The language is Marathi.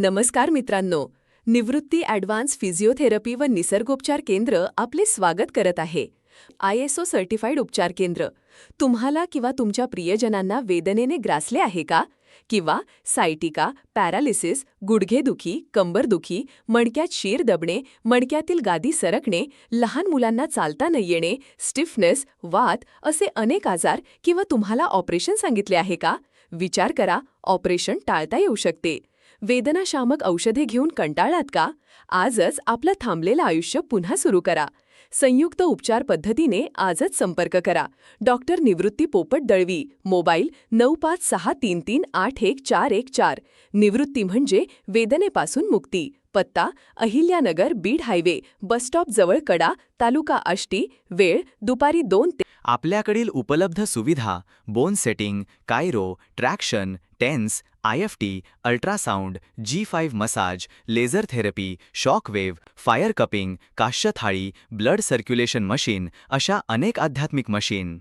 नमस्कार मित्रांनो. निवृत्ती ॲडव्हान्स फिजिओथेरपी व निसर्गोपचार केंद्र आपले स्वागत करत आहे. ISO सर्टिफाईड उपचार केंद्र. तुम्हाला किंवा तुमच्या प्रियजनांना वेदनेने ग्रासले आहे का? किंवा सायटिका, पॅरालिसिस, गुडघेदुखी, कंबरदुखी, मणक्यात शीर दबणे, मणक्यातील गादी सरकणे, लहान मुलांना चालता न येणे, स्टिफनेस, वात असे अनेक आजार किंवा तुम्हाला ऑपरेशन सांगितले आहे का? विचार करा, ऑपरेशन टाळता येऊ शकते. वेदनाशामक औषधे घेऊन कंटाळलात का? आजच आपलं थांबलेलं आयुष्य पुन्हा सुरू करा. संयुक्त उपचार पद्धतीने आजच संपर्क करा. डॉक्टर निवृत्ती पोपट दळवी. मोबाईल 9563381414. निवृत्ती म्हणजे वेदनेपासून मुक्ती. पत्ता अहिल्यानगर बीड हायवे, बसस्टॉप जवळ कडा, तालुका आष्टी. वेळ दुपारी 2 ते. आपल्याकडील उपलब्ध सुविधा: bone setting, chiro, traction, TENS, IFT, ultrasound, G5 massage, laser therapy, shockwave, fire cupping, काश्य थाळी, ब्लड सर्क्युलेशन मशीन अशा अनेक आध्यात्मिक मशीन.